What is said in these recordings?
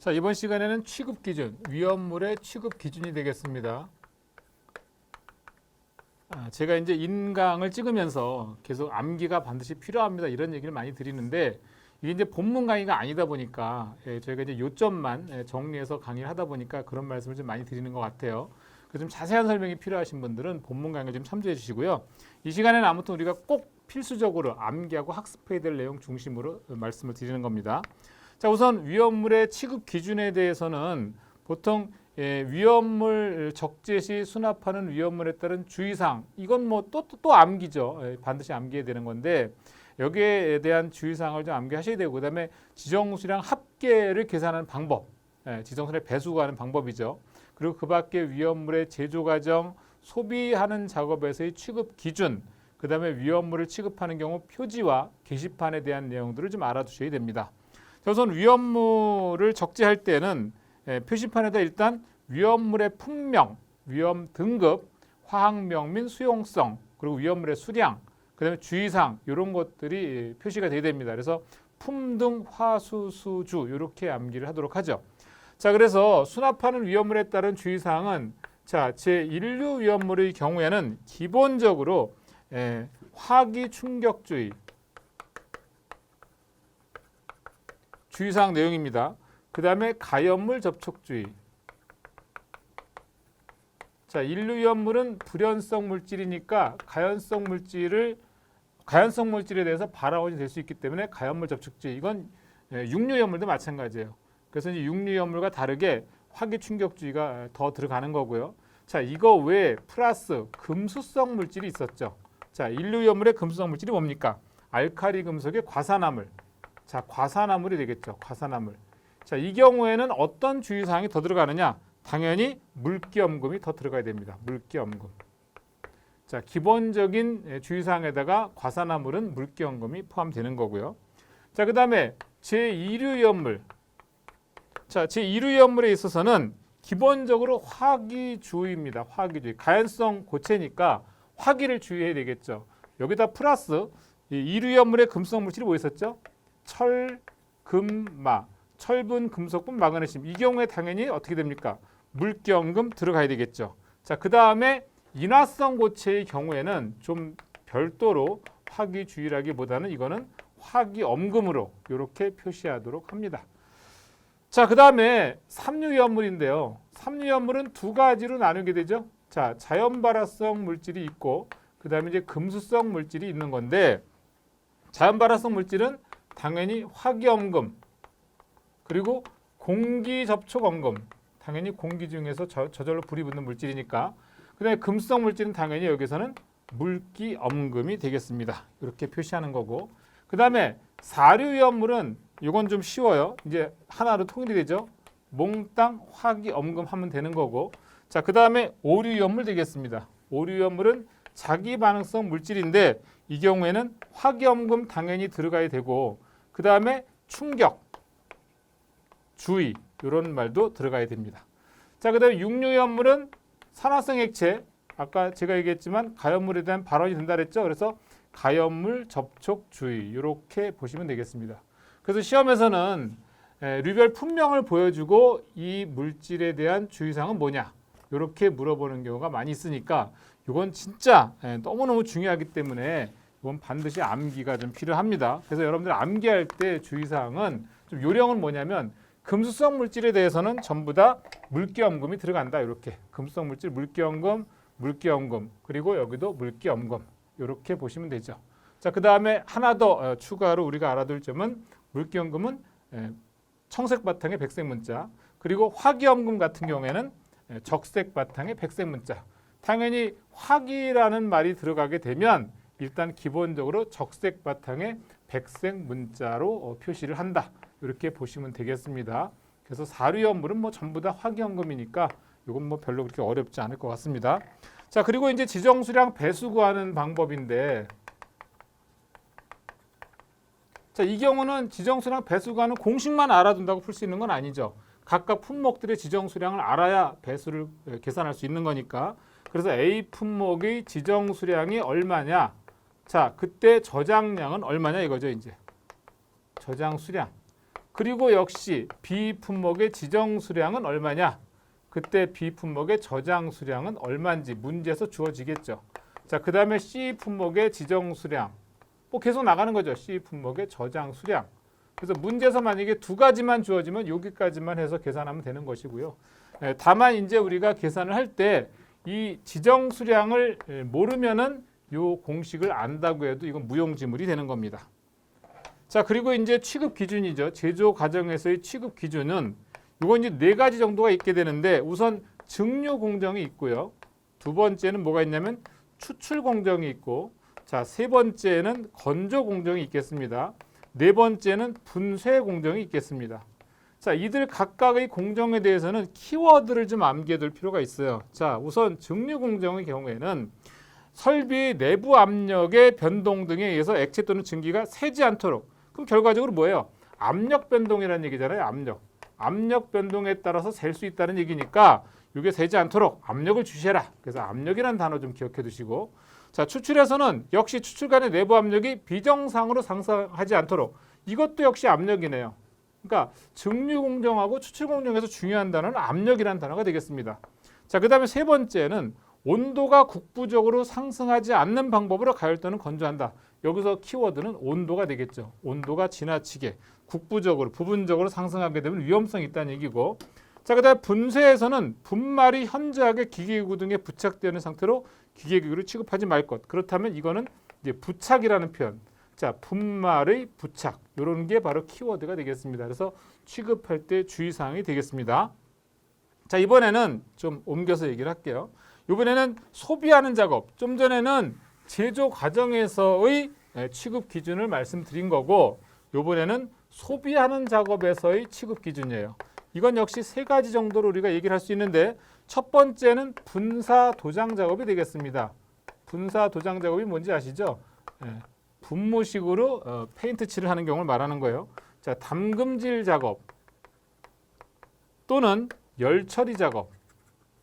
자, 이번 시간에는 취급 기준, 위험물의 취급 기준이 되겠습니다. 제가 이제 인강을 찍으면서 계속 암기가 반드시 필요합니다. 이런 얘기를 많이 드리는데 이게 이제 본문 강의가 아니다 보니까 저희가 이제 요점만 정리해서 강의를 하다 보니까 그런 말씀을 좀 많이 드리는 것 같아요. 그래서 좀 자세한 설명이 필요하신 분들은 본문 강의 좀 참조해 주시고요. 이 시간에는 아무튼 우리가 꼭 필수적으로 암기하고 학습해야 될 내용 중심으로 말씀을 드리는 겁니다. 자, 우선 위험물의 취급 기준에 대해서는 보통 위험물 적재 시 수납하는 위험물에 따른 주의사항, 이건 뭐 또 암기죠. 반드시 암기해야 되는 건데 여기에 대한 주의사항을 좀 암기하셔야 되고, 그다음에 지정수량 합계를 계산하는 방법, 지정수량 배수 구하는 방법이죠. 그리고 그 밖에 위험물의 제조 과정, 소비하는 작업에서의 취급 기준, 그다음에 위험물을 취급하는 경우 표지와 게시판에 대한 내용들을 좀 알아두셔야 됩니다. 우선 위험물을 적재할 때는 표시판에다 일단 위험물의 품명, 위험 등급, 화학명 및 수용성, 그리고 위험물의 수량, 그다음에 주의사항 이런 것들이 표시가 돼야 됩니다. 그래서 품등, 화수, 수주 이렇게 암기를 하도록 하죠. 자, 그래서 수납하는 위험물에 따른 주의사항은 자, 제1류 위험물의 경우에는 기본적으로 화기 충격주의 주의사항 내용입니다. 그 다음에 가연물 접촉주의. 자, 인류 위험물은 불연성 물질이니까 가연성 물질에 대해서 발화원이 될 수 있기 때문에 가연물 접촉주의. 이건 육류 위험물도 마찬가지예요. 그래서 이제 육류 위험물과 다르게 화기 충격주의가 더 들어가는 거고요. 자, 이거 외에 플러스 금수성 물질이 있었죠. 자, 인류 위험물의 금수성 물질이 뭡니까? 알칼리 금속의 과산화물. 자, 과산화물이 되겠죠. 과산화물. 자, 이 경우에는 어떤 주의사항이 더 들어가느냐? 당연히 물기염금이 더 들어가야 됩니다. 물기염금. 자, 기본적인 주의사항에다가 과산화물은 물기염금이 포함되는 거고요. 자, 그 다음에 제2류 위험물. 자, 제2류 위험물에 있어서는 기본적으로 화기주의입니다. 화기주의. 가연성 고체니까 화기를 주의해야 되겠죠. 여기다 플러스 이 2류 위험물의 금수성 물질이 뭐 있었죠? 철, 금, 마, 철분, 금속분, 마그네슘. 이 경우에 당연히 어떻게 됩니까? 물기염금 들어가야 되겠죠. 자, 그 다음에 인화성 고체의 경우에는 좀 별도로 화기주의라기보다는 이거는 화기엄금으로 이렇게 표시하도록 합니다. 자, 그 다음에 삼류 위험물인데요. 삼류 위험물은 두 가지로 나누게 되죠. 자, 자연발화성 물질이 있고 그 다음에 이제 금수성 물질이 있는 건데, 자연발화성 물질은 당연히 화기엄금, 그리고 공기접촉엄금, 당연히 공기 중에서 저절로 불이 붙는 물질이니까. 그 다음에 금수성 물질은 당연히 여기서는 물기엄금이 되겠습니다. 이렇게 표시하는 거고, 그 다음에 사류 위험물은 이건 좀 쉬워요. 이제 하나로 통일이 되죠. 몽땅 화기엄금 하면 되는 거고. 자, 그 다음에 오류 위험물 되겠습니다. 오류 위험물은 자기 반응성 물질인데 이 경우에는 화기엄금 당연히 들어가야 되고, 그 다음에 충격, 주의 이런 말도 들어가야 됩니다. 자, 그 다음에 육류 위험물은 산화성 액체, 아까 제가 얘기했지만 가연물에 대한 발원이 된다 그랬죠. 그래서 가연물 접촉 주의 이렇게 보시면 되겠습니다. 그래서 시험에서는 류별 품명을 보여주고 이 물질에 대한 주의사항은 뭐냐 이렇게 물어보는 경우가 많이 있으니까 이건 진짜 너무너무 중요하기 때문에 이건 반드시 암기가 좀 필요합니다. 그래서 여러분들 암기할 때 주의사항은 좀 요령은 뭐냐면 금수성 물질에 대해서는 전부 다 물기엄금이 들어간다. 이렇게 금수성 물질 물기엄금, 물기엄금, 그리고 여기도 물기엄금 이렇게 보시면 되죠. 자, 그 다음에 하나 더 추가로 우리가 알아둘 점은 물기엄금은 청색 바탕의 백색 문자, 그리고 화기엄금 같은 경우에는 적색 바탕의 백색 문자. 당연히 화기라는 말이 들어가게 되면 일단 기본적으로 적색 바탕의 백색 문자로 표시를 한다. 이렇게 보시면 되겠습니다. 그래서 사류 위험물은 뭐 전부 다 화기엄금이니까 이건 뭐 별로 그렇게 어렵지 않을 것 같습니다. 자, 그리고 이제 지정수량 배수 구하는 방법인데, 자, 이 경우는 지정수량 배수 구하는 공식만 알아둔다고 풀 수 있는 건 아니죠. 각각 품목들의 지정수량을 알아야 배수를 계산할 수 있는 거니까. 그래서 A 품목의 지정수량이 얼마냐? 자, 그때 저장량은 얼마냐 이거죠, 이제. 저장 수량. 그리고 역시 B 품목의 지정 수량은 얼마냐? 그때 B 품목의 저장 수량은 얼마인지 문제에서 주어지겠죠. 자, 그 다음에 C 품목의 지정 수량. 뭐 계속 나가는 거죠. C 품목의 저장 수량. 그래서 문제에서 만약에 두 가지만 주어지면 여기까지만 해서 계산하면 되는 것이고요. 다만 이제 우리가 계산을 할 때 이 지정 수량을 모르면은 요 공식을 안다고 해도 이건 무용지물이 되는 겁니다. 자, 그리고 이제 취급 기준이죠. 제조 과정에서의 취급 기준은 이건 이제 네 가지 정도가 있게 되는데 우선 증류 공정이 있고요. 두 번째는 뭐가 있냐면 추출 공정이 있고, 자, 세 번째는 건조 공정이 있겠습니다. 네 번째는 분쇄 공정이 있겠습니다. 자, 이들 각각의 공정에 대해서는 키워드를 좀 암기해둘 필요가 있어요. 자, 우선 증류 공정의 경우에는 설비 내부 압력의 변동 등에 의해서 액체 또는 증기가 새지 않도록. 그럼 결과적으로 뭐예요? 압력 변동이라는 얘기잖아요. 압력 변동에 따라서 셀 수 있다는 얘기니까 이게 새지 않도록 압력을 주시해라. 그래서 압력이라는 단어 좀 기억해 두시고, 자, 추출에서는 역시 추출간의 내부 압력이 비정상으로 상승하지 않도록. 이것도 역시 압력이네요. 그러니까 증류 공정하고 추출 공정에서 중요한 단어는 압력이라는 단어가 되겠습니다. 자, 그 다음에 세 번째는 온도가 국부적으로 상승하지 않는 방법으로 가열 또는 건조한다. 여기서 키워드는 온도가 되겠죠. 온도가 지나치게 국부적으로 부분적으로 상승하게 되면 위험성이 있다는 얘기고, 자, 그 다음에 분쇄에서는 분말이 현저하게 기계기구 등에 부착되는 상태로 기계기구를 취급하지 말 것. 그렇다면 이거는 이제 부착이라는 표현. 자, 분말의 부착. 이런 게 바로 키워드가 되겠습니다. 그래서 취급할 때 주의사항이 되겠습니다. 자, 이번에는 좀 옮겨서 얘기를 할게요. 이번에는 소비하는 작업. 좀 전에는 제조 과정에서의 취급 기준을 말씀드린 거고, 이번에는 소비하는 작업에서의 취급 기준이에요. 이건 역시 세 가지 정도로 우리가 얘기를 할 수 있는데, 첫 번째는 분사 도장 작업이 되겠습니다. 분사 도장 작업이 뭔지 아시죠? 분무식으로 페인트 칠을 하는 경우를 말하는 거예요. 자, 담금질 작업 또는 열 처리 작업,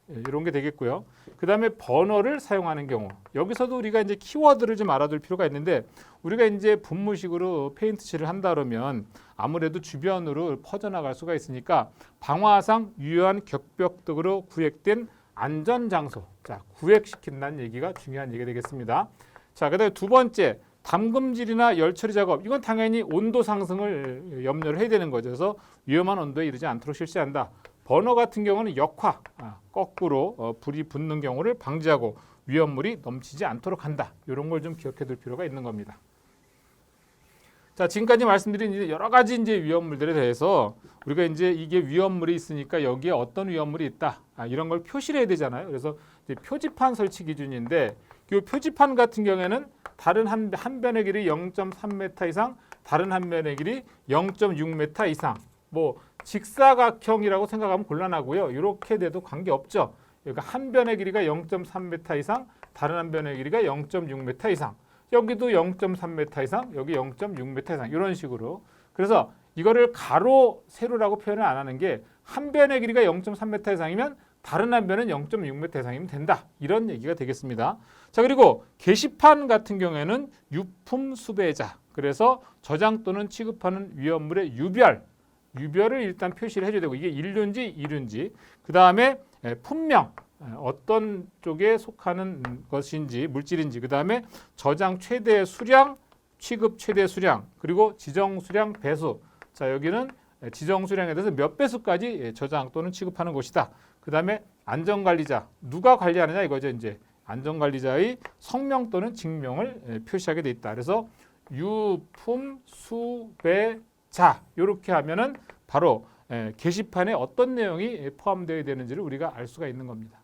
이런 게 되겠고요. 그 다음에 버너를 사용하는 경우, 여기서도 우리가 이제 키워드를 좀 알아둘 필요가 있는데, 우리가 이제 분무식으로 페인트 칠을 한다 그러면 아무래도 주변으로 퍼져나갈 수가 있으니까 방화상 유효한 격벽 등으로 구획된 안전 장소, 자, 구획시킨다는 얘기가 중요한 얘기가 되겠습니다. 자, 그다음에 두 번째, 담금질이나 열 처리 작업, 이건 당연히 온도 상승을 염려를 해야 되는 거죠. 그래서 위험한 온도에 이르지 않도록 실시한다. 버너 같은 경우는 역화, 거꾸로 불이 붙는 경우를 방지하고 위험물이 넘치지 않도록 한다. 이런 걸 좀 기억해 둘 필요가 있는 겁니다. 자, 지금까지 말씀드린 이제 여러 가지 이제 위험물들에 대해서 우리가 이제 이게 위험물이 있으니까 여기에 어떤 위험물이 있다. 이런 걸 표시를 해야 되잖아요. 그래서 이제 표지판 설치 기준인데, 이 표지판 같은 경우에는 다른 한 변의 길이 0.3m 이상, 다른 한 변의 길이 0.6m 이상. 뭐 직사각형이라고 생각하면 곤란하고요. 이렇게 돼도 관계없죠. 그러니까 한 변의 길이가 0.3m 이상, 다른 한 변의 길이가 0.6m 이상. 여기도 0.3m 이상, 여기 0.6m 이상. 이런 식으로. 그래서 이거를 가로, 세로라고 표현을 안 하는 게, 한 변의 길이가 0.3m 이상이면 다른 한 변은 0.6m 이상이면 된다. 이런 얘기가 되겠습니다. 자, 그리고 게시판 같은 경우에는 유품 수배자. 그래서 저장 또는 취급하는 위험물의 유별을 일단 표시를 해줘야 되고, 이게 인류인지 이류인지, 그 다음에 품명, 어떤 쪽에 속하는 것인지, 물질인지, 그 다음에 저장 최대 수량, 취급 최대 수량, 그리고 지정 수량 배수. 자, 여기는 지정 수량에 대해서 몇 배수까지 저장 또는 취급하는 것이다. 그 다음에 안전관리자, 누가 관리하느냐 이거죠. 이제 안전관리자의 성명 또는 직명을 표시하게 돼 있다. 그래서 유품 수배자, 이렇게 하면은 바로 게시판에 어떤 내용이 포함되어야 되는지를 우리가 알 수가 있는 겁니다.